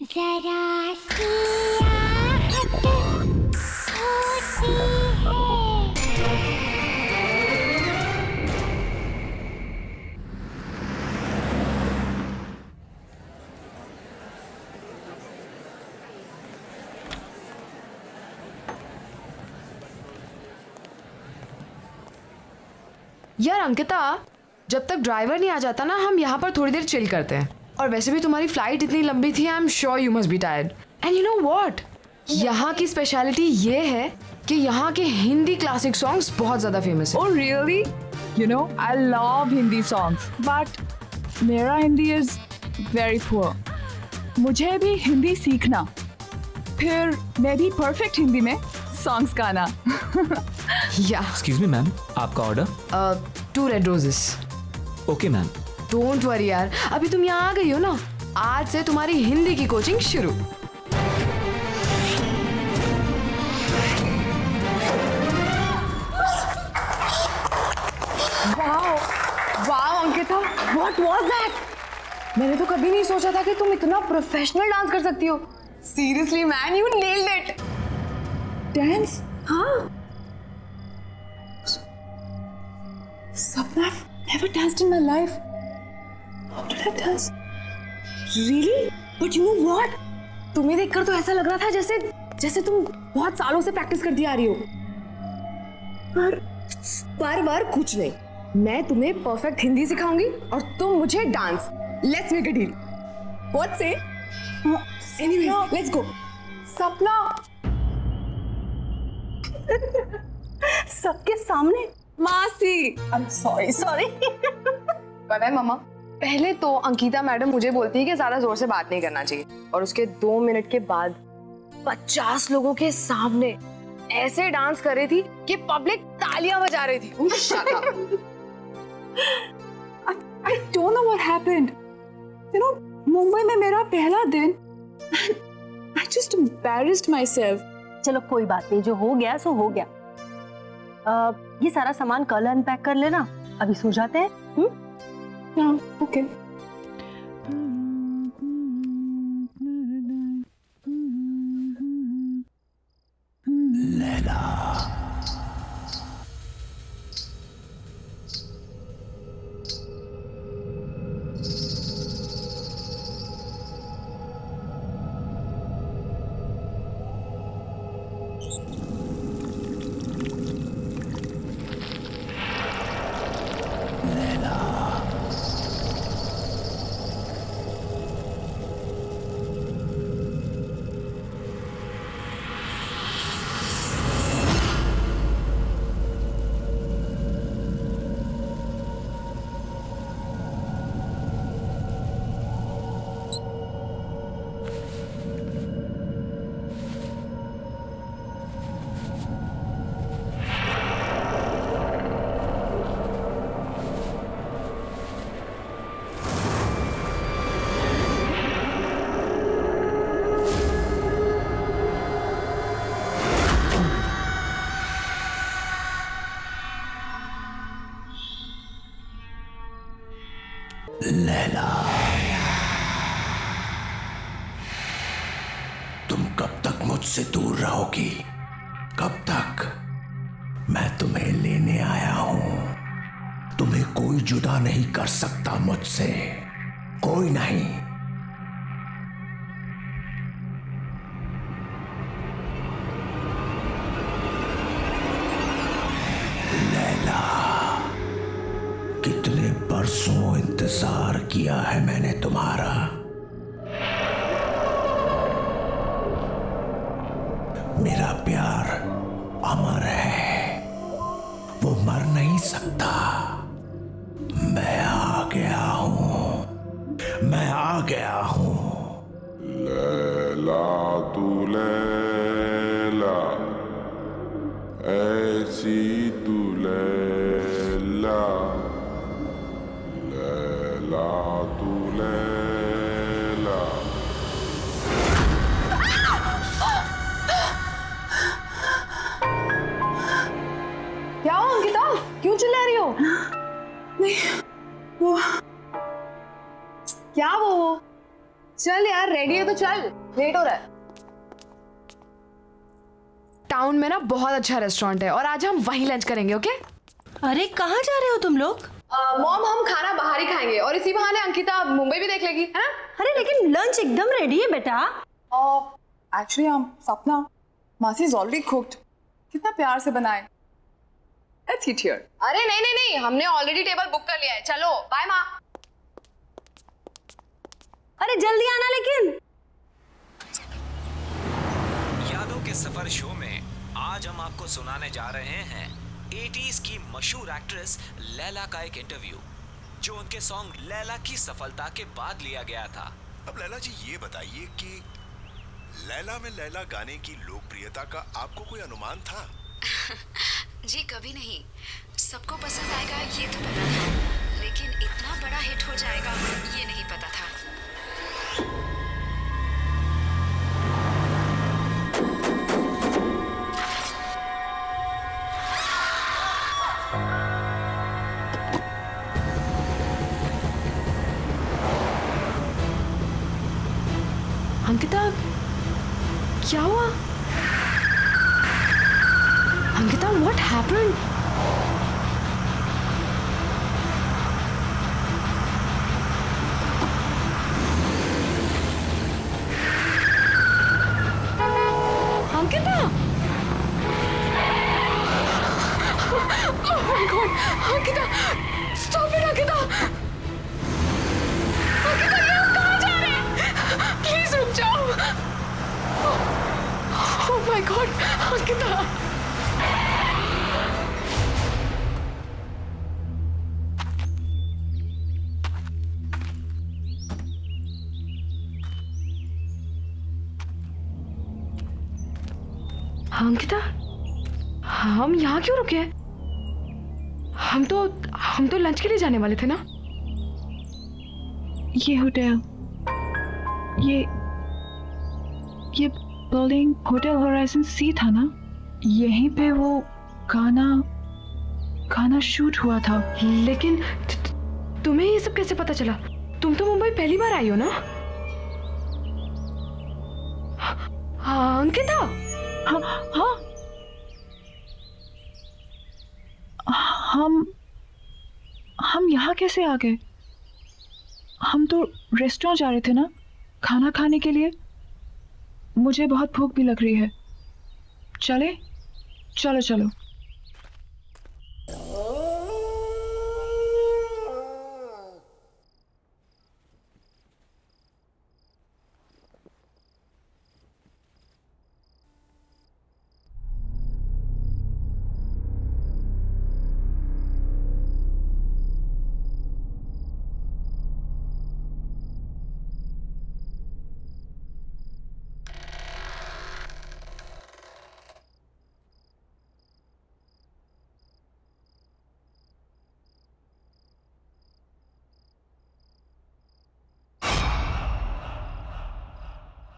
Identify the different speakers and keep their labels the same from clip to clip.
Speaker 1: जरा सी आहट होती है।
Speaker 2: यार अंकिता, जब तक ड्राइवर नहीं आ जाता ना, हम यहाँ पर थोड़ी देर चिल करते हैं। और वैसे भी तुम्हारी फ्लाइट इतनी लंबी थी, I am sure you must be tired. And you know what, यहाँ की स्पेशलिटी ये है कि यहाँ के हिंदी क्लासिक सॉन्ग्स बहुत ज्यादा फेमस है।
Speaker 3: Oh really? You know, I love Hindi songs, but मेरा हिंदी is very poor. मुझे भी हिंदी सीखना, फिर मैं भी परफेक्ट हिंदी में सॉन्ग्स गाना।
Speaker 2: या
Speaker 4: एक्सक्यूज मी मैम, आपका order?
Speaker 2: 2 red roses.
Speaker 4: Okay ma'am.
Speaker 2: Don't worry यार, अभी तुम यहाँ आ गई हो ना, आज से तुम्हारी हिंदी की कोचिंग शुरू।
Speaker 5: Wow Ankita, what was that? मैंने तो कभी नहीं सोचा था कि तुम इतना प्रोफेशनल डांस कर सकती हो। Seriously man, you nailed it. Dance? हाँ। Sapna, I've never danced in my life. How did I dance? Really? But you know what? तुम्हें देखकर तो ऐसा लग रहा था जैसे तुम बहुत सालों से प्रैक्टिस करती आ रही हो। पर कुछ नहीं, मैं तुम्हें परफेक्ट हिंदी सिखाऊंगी और तुम मुझे dance. Let's make a deal. What say? Anyways, let's go. Sapna, सबके सामने मासी। I am sorry. पता है मामा, पहले तो अंकिता मैडम मुझे बोलती है कि ज्यादा जोर से बात नहीं करना चाहिए, और उसके 2 मिनट के बाद 50 लोगों के सामने ऐसे डांस कर रही थी कि पब्लिक तालियां बजा रही थी। Shut up. I don't know what happened. You know, Mumbai में मेरा पहला दिन, I just embarrassed myself.
Speaker 6: चलो कोई बात नहीं, जो हो गया सो हो गया। ये सारा सामान कल अनपैक कर लेना, अभी सो जाते हैं।
Speaker 5: हाँ, ओके।
Speaker 7: लैला, तुम कब तक मुझसे दूर रहोगी? कब तक? मैं तुम्हें लेने आया हूं। तुम्हें कोई जुदा नहीं कर सकता मुझसे, कोई नहीं। लैला, कितने बरसों इंतजार किया है मैंने तुम्हारा। मेरा प्यार अमर है, वो मर नहीं सकता। मैं आ गया हूं, मैं आ गया हूं।
Speaker 8: लैला तू लैला, ऐसी तू लैला, लैला तू लैला।
Speaker 5: क्या हो अंकिता, क्यों चिल्ला रही हो? नहीं, वो क्या वो चल यार, रेडी है तो चल, लेट हो रहा है।
Speaker 2: टाउन में ना बहुत अच्छा रेस्टोरेंट है और आज हम वहीं लंच करेंगे, ओके?
Speaker 6: अरे कहाँ जा रहे हो तुम लोग?
Speaker 5: मॉम, हम खाना बाहर ही खाएंगे और इसी बहाने अंकिता मुंबई भी देख लेगी, है ना?
Speaker 6: अरे लेकिन लंच एकदम रेडी है बेटा।
Speaker 3: एक्चुअली सपना, मासी इज ऑलरेडी कुक्ड। कितना प्यार से बनाए। Let's eat here.
Speaker 5: अरे नहीं नहीं नहीं, हमने ऑलरेडी टेबल बुक कर लिया है। चलो बाय माँ।
Speaker 6: अरे जल्दी आना लेकिन।
Speaker 4: यादों के सफर शो में आज हम आपको सुनाने जा रहे हैं 80s की मशहूर एक्ट्रेस लैला का एक इंटरव्यू, जो उनके सॉन्ग लैला की सफलता के बाद लिया गया था।
Speaker 9: अब लैला जी ये बताइए कि लैला में लैला गाने की लोकप्रियता का आपको कोई अनुमान था?
Speaker 10: जी कभी नहीं। सबको पसंद आएगा ये तो पता था, लेकिन इतना बड़ा हिट हो जाएगा ये नहीं पता था।
Speaker 2: अंकिता, क्या हुआ? Ankita, what happened? Ankita! Oh my God! Ankita! Stop it, Ankita! Ankita, ये हम कहाँ जा रहे हैं? Please रुक जाओ! Oh my God! Ankita! Ankita, हम यहाँ क्यों रुके? हम तो लंच के लिए जाने वाले थे ना?
Speaker 3: ये होटल, ये बिल्डिंग होटल होराइजन सी था ना? यहीं पे वो गाना शूट हुआ था।
Speaker 2: लेकिन तुम्हें ये सब कैसे पता चला? तुम तो मुंबई पहली बार आई हो ना? हाँ अंकिता।
Speaker 3: हाँ हम यहाँ कैसे आ गए? हम तो रेस्टोरेंट जा रहे थे ना खाना खाने के लिए। मुझे बहुत भूख भी लग रही है। चले? चलो चलो।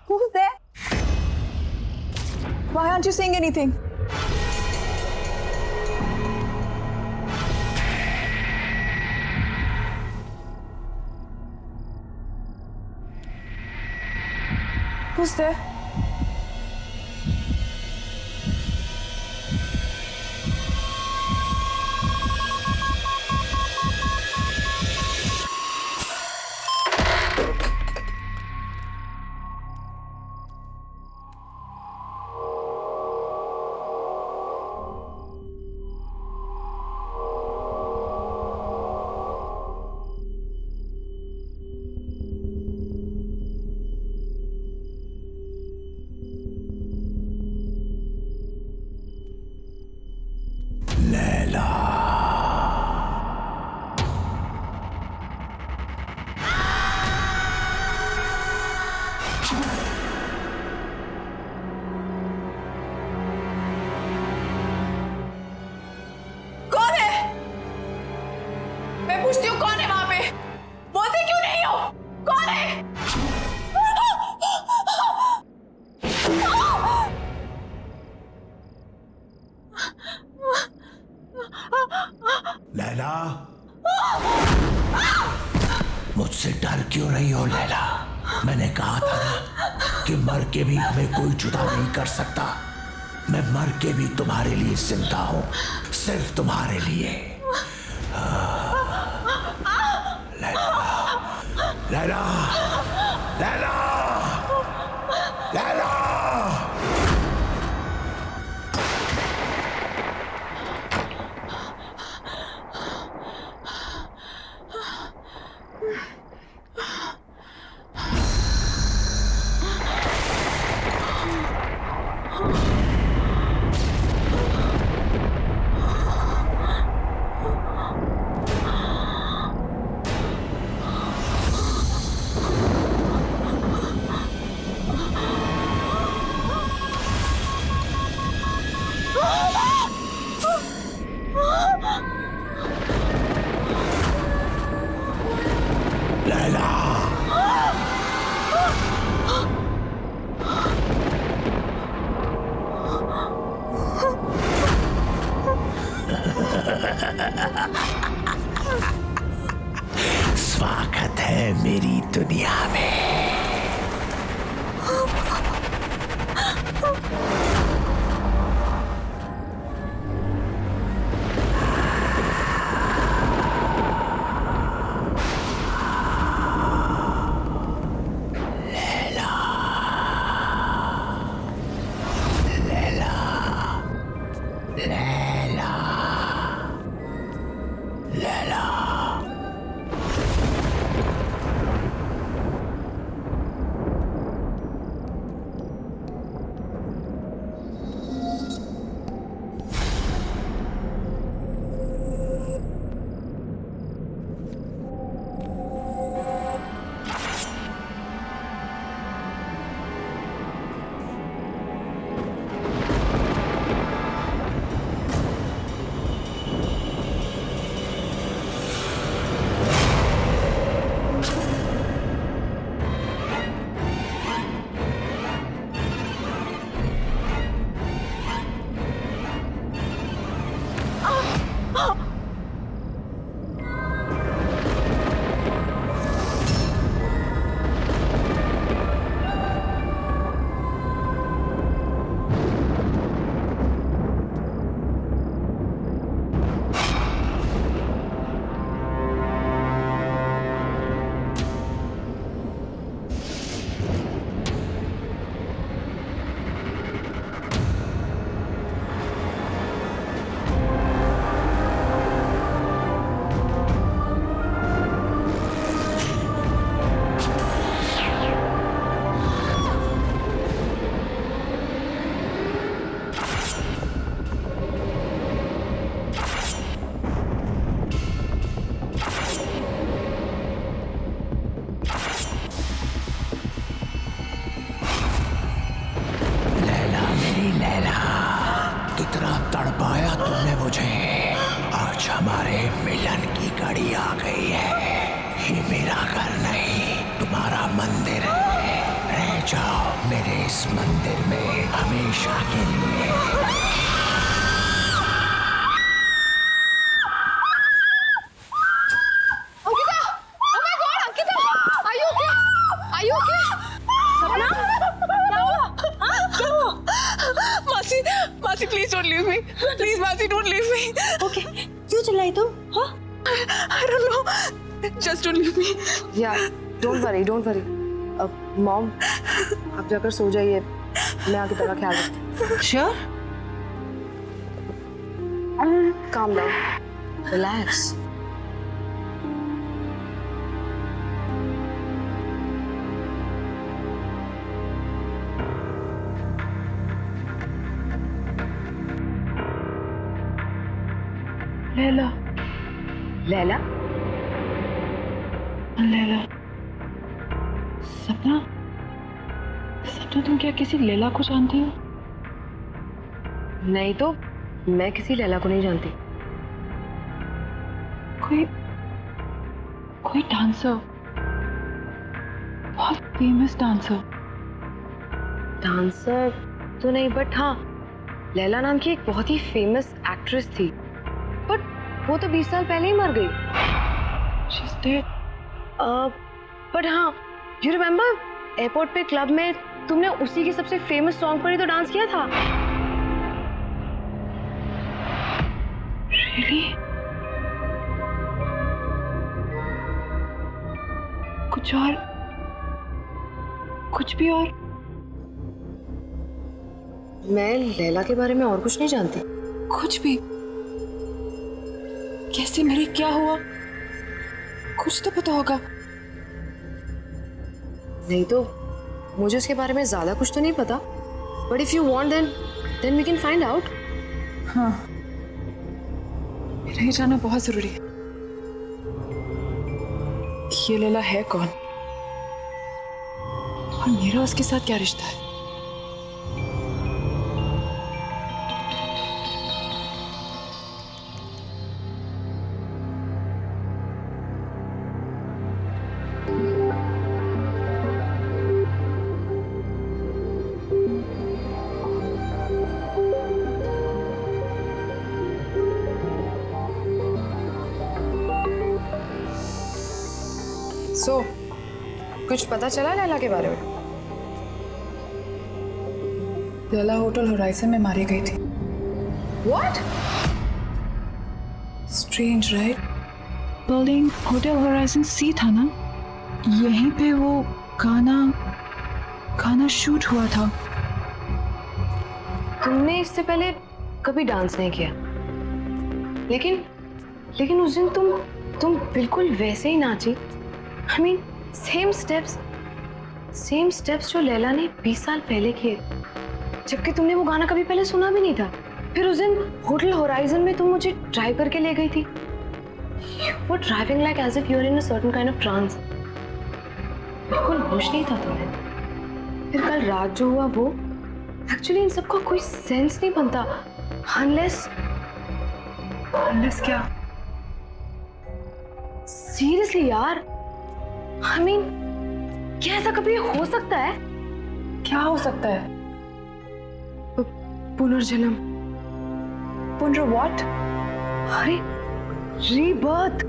Speaker 11: Who's there? Why aren't you saying anything? Who's there?
Speaker 5: पूछती हूँ कौन है वहां पे? बोलते क्यों नहीं हो? कौन है?
Speaker 7: लैला, मुझसे डर क्यों रही हो लैला? मैंने कहा था ना कि मर के भी हमें कोई जुदा नहीं कर सकता। मैं मर के भी तुम्हारे लिए जिंदा हूं, सिर्फ तुम्हारे लिए। लैला, लैला, लैला, लैला। स्वागत है मेरी दुनिया में। तड़पाया तुमने मुझे। आज हमारे मिलन की घड़ी आ गई है। ये मेरा घर नहीं, तुम्हारा मंदिर है। रह जाओ मेरे इस मंदिर में हमेशा के लिए।
Speaker 3: मासी please don't leave me, please मासी डोंट लीव मी।
Speaker 6: ओके, क्यों चिल्लाई तुम? हाँ?
Speaker 3: I don't know, just don't leave me.
Speaker 5: यार don't worry, don't worry. Mom आप जाकर सो जाइए, मैं आगे तेरा ख्याल रखती हूँ।
Speaker 6: Sure?
Speaker 5: Calm down, relax.
Speaker 3: Laila,
Speaker 5: Laila,
Speaker 3: Laila, सपना, सपना तुम क्या किसी लैला को जानती हो?
Speaker 5: नहीं तो मैं किसी लैला को नहीं जानती।
Speaker 3: कोई डांसर, बहुत फेमस डांसर।
Speaker 5: डांसर तो नहीं, बट हाँ लैला नाम की एक बहुत ही फेमस एक्ट्रेस थी, बट वो तो 20 साल पहले ही मर गई।
Speaker 3: She's dead.
Speaker 5: बट हाँ यू रिमेम्बर एयरपोर्ट पे क्लब में तुमने उसी के सबसे फेमस सॉन्ग पर ही तो डांस किया था। Really? कुछ और, कुछ भी और? मैं लैला के बारे में और कुछ नहीं जानती।
Speaker 11: कुछ भी? कैसे मरी, क्या हुआ? कुछ तो पता होगा।
Speaker 5: नहीं तो मुझे उसके बारे में ज्यादा कुछ तो नहीं पता, but if you want then we can find out.
Speaker 11: हाँ, मेरा ये जानना बहुत जरूरी है कि ये लैला है कौन और मेरा उसके साथ क्या रिश्ता है।
Speaker 5: सो कुछ पता चला लैला के बारे में?
Speaker 11: लैला होटल होराइजन में मारी गई थी।
Speaker 5: What?
Speaker 11: Strange right? Building hotel horizon sea था ना, यहीं पे वो गाना शूट हुआ था।
Speaker 5: तुमने इससे पहले कभी डांस नहीं किया, लेकिन उस दिन तुम बिल्कुल वैसे ही नाची। I mean, सेम स्टेप्स जो लैला ने 20 साल पहले किए, जबकि तुमने वो गाना कभी पहले सुना भी नहीं था। फिर उस दिन होटल होराइजन में तुम मुझे ड्राइव करके ले गई थी। You were driving like as if you were in a certain kind of trance. बिल्कुल होश नहीं था तुम्हें। फिर कल रात जो हुआ वो, एक्चुअली इन सबका कोई सेंस नहीं बनता unless क्या? सीरियसली यार, I mean, क्या ऐसा कभी हो सकता है?
Speaker 11: क्या हो सकता है?
Speaker 5: पुनर्जन्म।
Speaker 11: पुनर व्हाट?
Speaker 5: अरे रीबर्थ।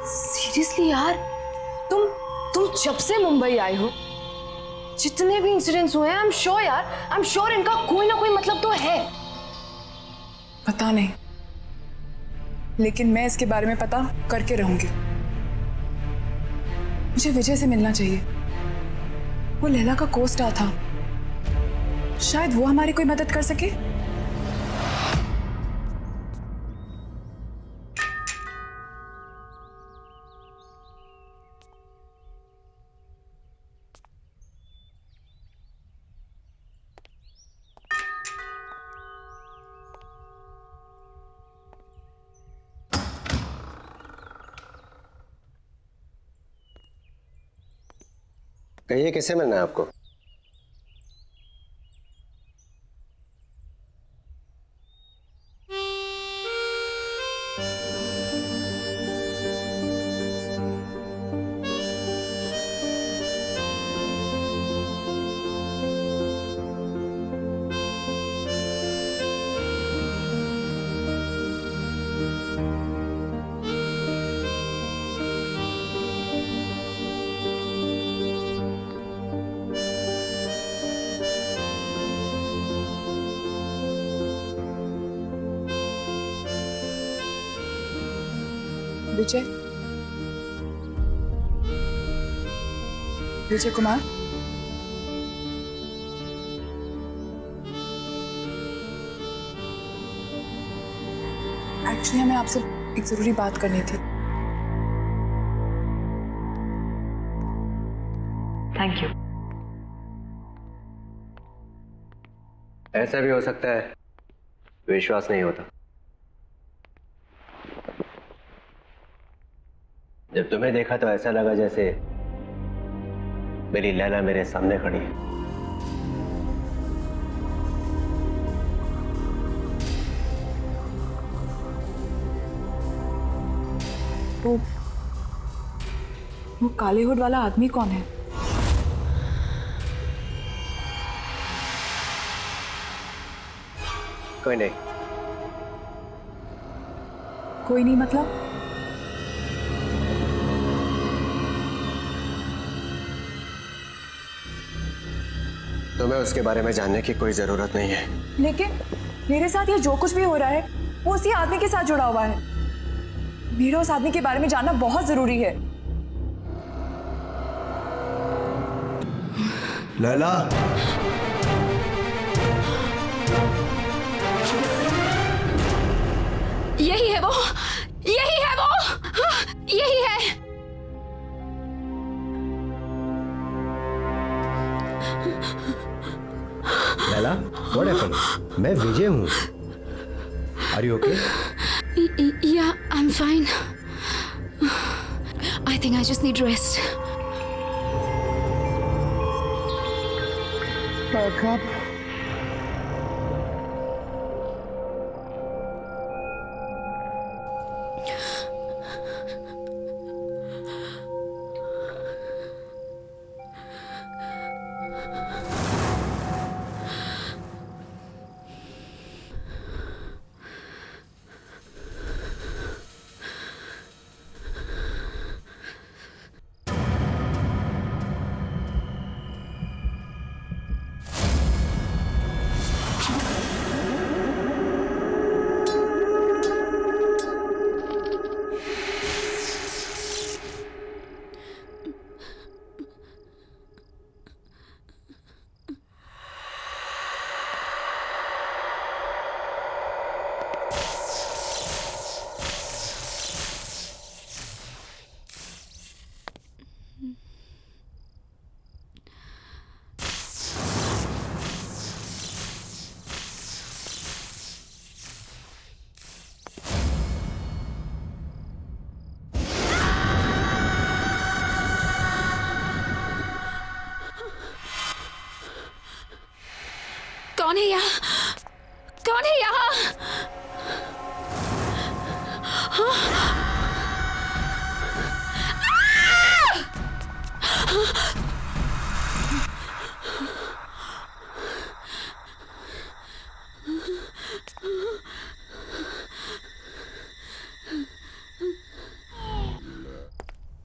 Speaker 5: सीरियसली यार, तुम जब से मुंबई आई हो, जितने भी इंसिडेंट्स हुए हैं, आई एम श्योर इनका कोई ना कोई मतलब तो है।
Speaker 11: पता नहीं, लेकिन मैं इसके बारे में पता करके रहूंगी। मुझे विजय से मिलना चाहिए। वो लैला का को-स्टार था, शायद वो हमारी कोई मदद कर सके।
Speaker 12: कहिए, किससे मिलना है आपको?
Speaker 11: विजय कुमार, एक्चुअली हमें आपसे एक जरूरी बात करनी थी।
Speaker 5: Thank you.
Speaker 12: ऐसा भी हो सकता है विश्वास नहीं होता। जब तुम्हें देखा तो ऐसा लगा जैसे मेरी लैला मेरे सामने खड़ी है।
Speaker 11: वो काले हुड वाला आदमी कौन है?
Speaker 12: कोई नहीं।
Speaker 11: कोई नहीं मतलब?
Speaker 12: तुम्हें उसके बारे में जानने की कोई जरूरत नहीं है।
Speaker 11: लेकिन मेरे साथ ये जो कुछ भी हो रहा है वो उसी आदमी के साथ जुड़ा हुआ है। मेरा उस आदमी के बारे में जानना बहुत जरूरी है।
Speaker 7: लैला,
Speaker 10: यही है वो, यही है वो, यही है।
Speaker 12: Laila, what happened? मैं विजय हूँ। Are you okay?
Speaker 10: Yeah, I'm fine. I think I just need rest. कौन है यहाँ? कौन है यहाँ?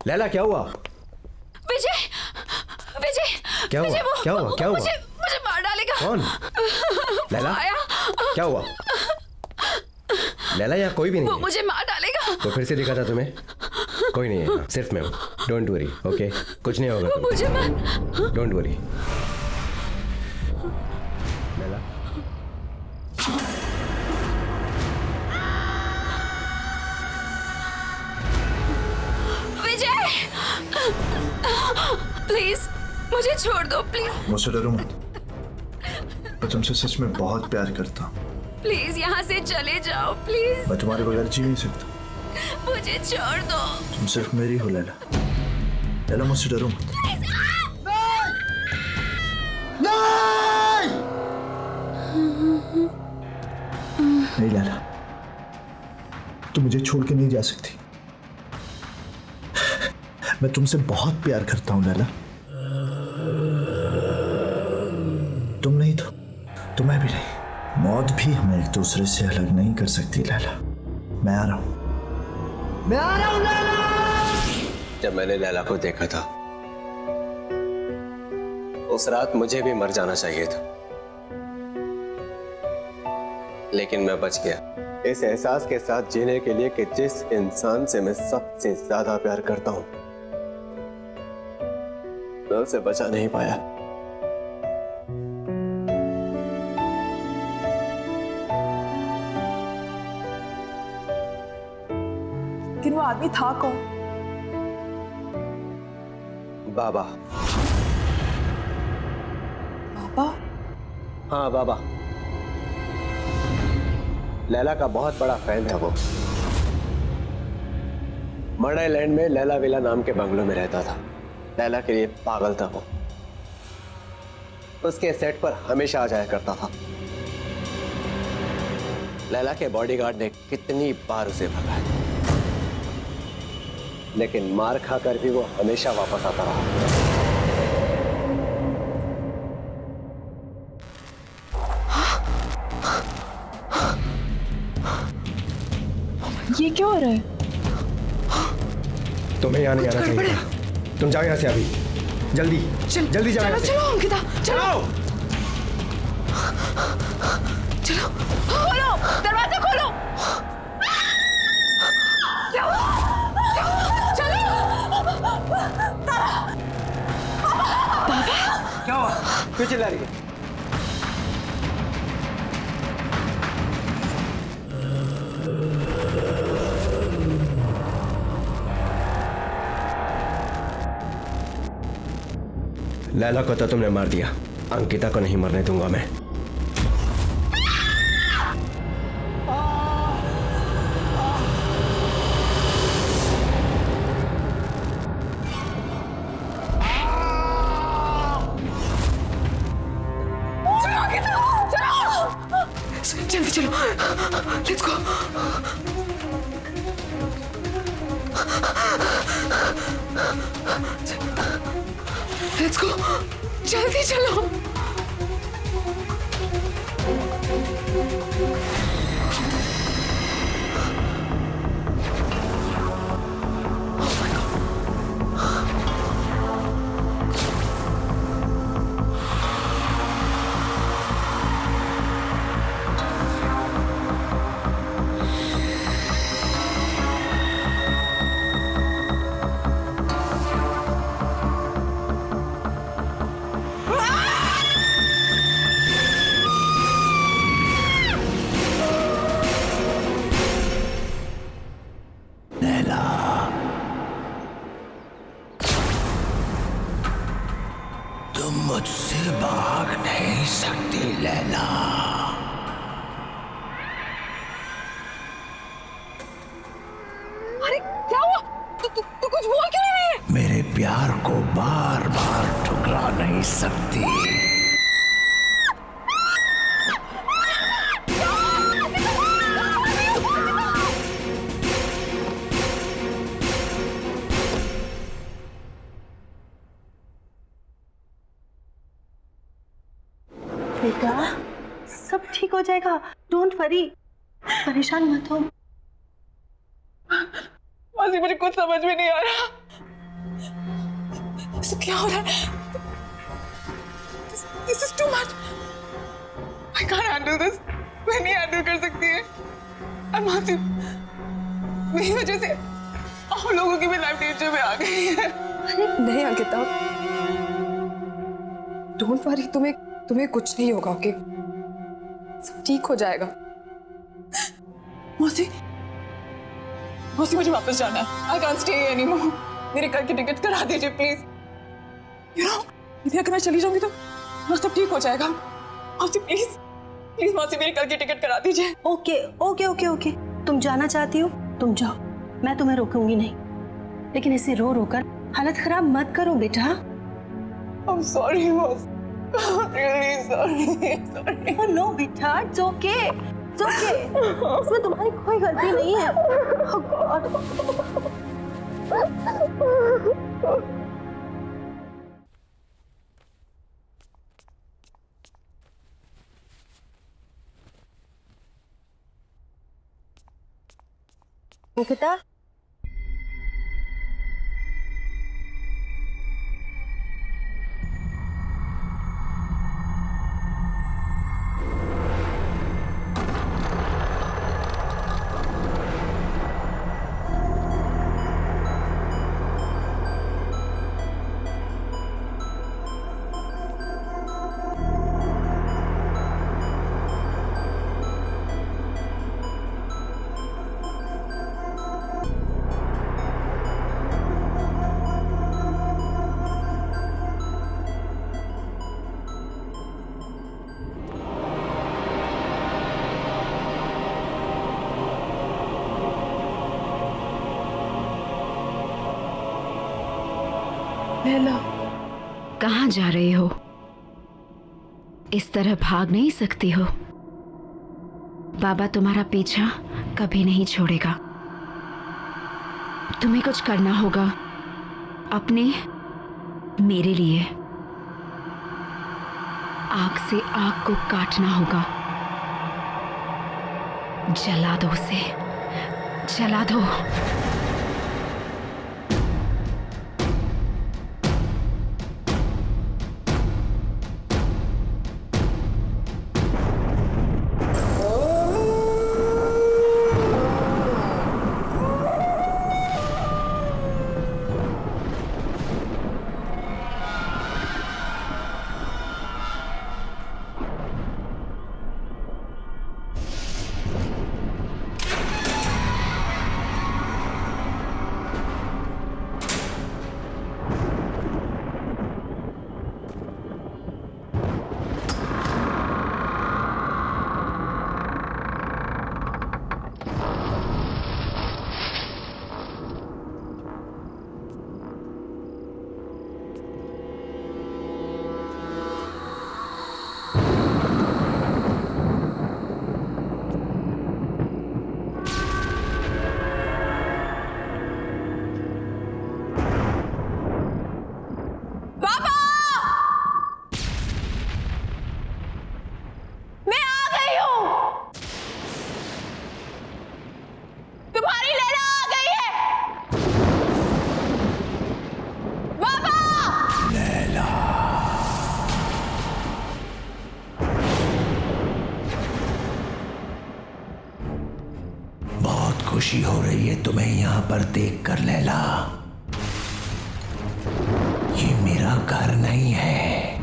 Speaker 12: लैला, क्या हुआ?
Speaker 10: विजय, विजय,
Speaker 12: क्या हुआ?
Speaker 10: विजय,
Speaker 12: क्या हुआ? क्या हुआ?
Speaker 10: मुझे मार डालेगा।
Speaker 12: कौन? लैला,
Speaker 10: आया।
Speaker 12: क्या हुआ? लैला, यहाँ कोई भी नहीं
Speaker 10: वो
Speaker 12: है।
Speaker 10: मुझे मार डालेगा।
Speaker 12: तो फिर से दिखा था तुम्हें? कोई नहीं है, सिर्फ मैं हूँ। Don't worry, okay? कुछ नहीं होगा तुम्हें।
Speaker 10: मुझे मार।
Speaker 12: Don't worry. Laila,
Speaker 10: Vijay, please मुझे छोड़ दो, प्लीज।
Speaker 13: मुझसे डरो मत। मैं तुमसे सच में बहुत प्यार करता हूँ।
Speaker 10: प्लीज यहाँ से चले जाओ, प्लीज।
Speaker 13: मैं तुम्हारे बगैर जी नहीं सकता।
Speaker 10: मुझे छोड़ दो।
Speaker 13: तुम सिर्फ मेरी हो लैला। लैला, मुझसे डरो मत। नहीं लैला, तुम मुझे छोड़ के नहीं जा सकती। मैं तुमसे बहुत प्यार करता हूँ लैला। तुम नहीं तो मैं भी नहीं। मौत भी हमें एक दूसरे से अलग नहीं कर सकती लैला। मैं आ रहा हूँ।
Speaker 12: जब मैंने लैला को देखा था उस रात मुझे भी मर जाना चाहिए था, लेकिन मैं बच गया इस एहसास के साथ जीने के लिए कि जिस इंसान से मैं सबसे ज्यादा प्यार करता हूं मैं उसे बचा नहीं पाया।
Speaker 11: लेकिन वो आदमी था कौन?
Speaker 12: बाबा।
Speaker 11: बाबा?
Speaker 12: हाँ, बाबा। लैला का बहुत बड़ा फैन था वो। मर्ड आइलैंड में लैला विला नाम के बंगलों में रहता था। लैला के लिए पागल था वो। उसके सेट पर हमेशा आ जाया करता था। लैला के बॉडीगार्ड ने कितनी बार उसे भगाया, लेकिन मार खाकर भी वो हमेशा वापस आता रहा।
Speaker 3: ये क्या हो रहा है?
Speaker 12: तुम्हें यहाँ नहीं आना चाहिए। तुम जाओ यहाँ से अभी, जल्दी जल्दी जाओ।
Speaker 2: चलो अंकिता, चलो चलो,
Speaker 3: खोलो दरवाजा, खोलो।
Speaker 2: क्या हुआ? चलो
Speaker 12: क्या हुआ? क्यों चिल्ला रही है? लैला को तो तुमने मार दिया, अंकिता को नहीं मरने दूंगा मैं।
Speaker 2: जल्दी चलो, लेट्स गो। लेट्स गो, जल्दी चलो।
Speaker 7: तुम मुझसे भाग नहीं सकती लैला।
Speaker 11: अरे क्या हुआ? तू कुछ बोल क्यों नहीं रही है?
Speaker 7: मेरे प्यार को बार बार ठुकरा नहीं सकती।
Speaker 6: बेटा सब ठीक हो जाएगा, डोंट वरी, परेशान मत हो।
Speaker 11: मासी मुझे कुछ समझ में नहीं आ रहा। सब क्या हो रहा है? This is too much. I can't handle this. मैं नहीं हैंडल कर सकती है। और मासी मेरी वजह से आप लोगों की भी लाइफ डेंजर में आ गई है। नहीं अंकिता, डोंट वरी, तुम्हें कुछ नहीं होगा, ओके? सब ठीक हो जाएगा। मौसी मुझे वापस जाना है। I can't stay anymore. मेरे कल की टिकट करा दीजिए प्लीज। You know, यदि अगर मैं चली जाऊंगी तो सब ठीक हो जाएगा। मौसी प्लीज मौसी मेरी कल की टिकट करा दीजिए।
Speaker 6: ओके, तुम जाना चाहती हो तुम जाओ, मैं तुम्हें रोकूंगी नहीं, लेकिन इसे रो कर हालत खराब मत करो बेटा।
Speaker 11: I'm sorry मौसी, really sorry.
Speaker 6: Oh no बेटा, it's okay. इसमें तुम्हारी कोई गलती नहीं है। Oh God. अंकिता,
Speaker 2: लैला,
Speaker 10: कहाँ जा रही हो? इस तरह भाग नहीं सकती हो। बाबा तुम्हारा पीछा कभी नहीं छोड़ेगा। तुम्हें कुछ करना होगा अपने मेरे लिए। आग से आग को काटना होगा। जला दो उसे, जला दो।
Speaker 7: खुशी हो रही है तुम्हें यहाँ पर देखकर लैला। ये मेरा घर नहीं है,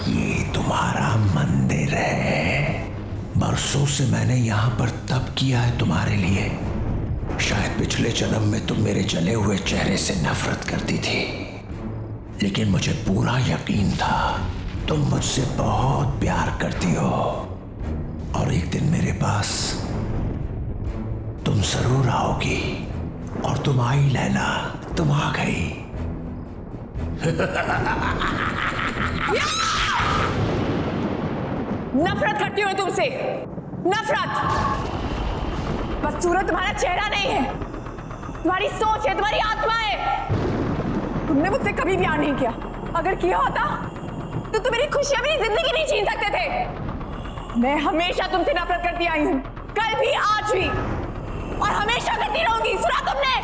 Speaker 7: ये तुम्हारा मंदिर है। बरसों से मैंने यहाँ पर तप किया है तुम्हारे लिए। शायद पिछले जन्म में तुम मेरे जले हुए चेहरे से नफरत करती थी, लेकिन मुझे पूरा यकीन था तुम मुझसे बहुत प्यार करती हो और एक दिन मेरे पास तुम जरूर आओगी। और तुम आई लैला, तुम आ गई।
Speaker 11: नफरत करती हूँ तुमसे, नफरत। बदसूरत तुम्हारा चेहरा नहीं है, तुम्हारी सोच है, तुम्हारी आत्मा है। तुमने मुझसे कभी प्यार नहीं किया। अगर किया होता तो तुम मेरी खुशियां, मेरी जिंदगी नहीं छीन सकते थे। मैं हमेशा तुमसे नफरत करती आई हूं, कल भी, आज भी, और हमेशा करती रहूंगी। सुना तुमने?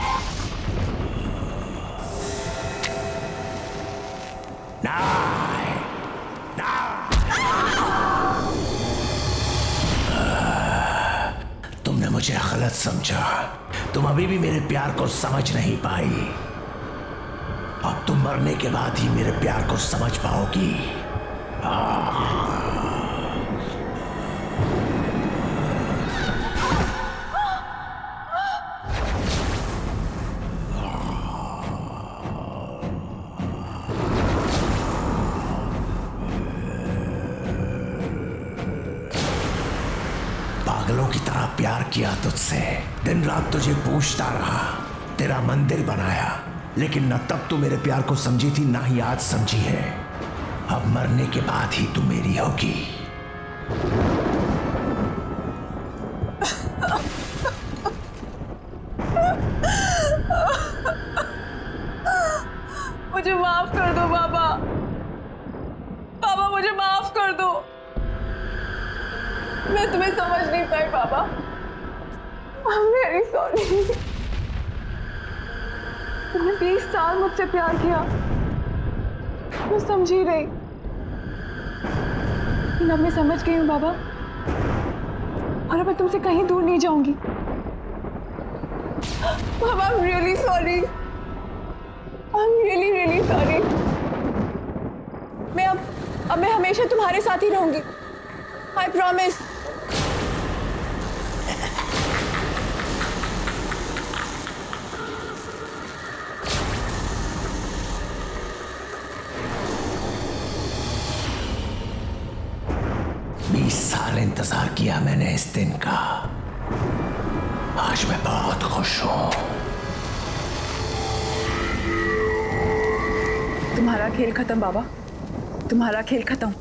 Speaker 7: तुमने मुझे गलत समझा। तुम अभी भी मेरे प्यार को समझ नहीं पाई। अब तुम मरने के बाद ही मेरे प्यार को समझ पाओगी। पागलों की तरह प्यार किया तुझसे, दिन रात तुझे पूछता रहा, तेरा मंदिर बनाया, लेकिन न तब तू मेरे प्यार को समझी थी, ना ही आज समझी है। अब मरने के बाद ही तू मेरी होगी।
Speaker 11: मुझे माफ कर दो बाबा। बाबा मुझे माफ कर दो। मैं तुम्हें समझ नहीं पाई बाबा। I'm very sorry। तुमने 20 साल मुझसे प्यार किया, मैं समझी नहीं। लेकिन अब मैं समझ गई हूँ बाबा, और अब मैं तुमसे कहीं दूर नहीं जाऊंगी। बाबा I'm really sorry। I'm really really sorry। मैं हमेशा तुम्हारे साथ ही रहूंगी। I promise।
Speaker 7: साल इंतजार किया मैंने इस दिन का। आज मैं बहुत खुश हूं।
Speaker 11: तुम्हारा खेल खत्म बाबा, तुम्हारा खेल खत्म।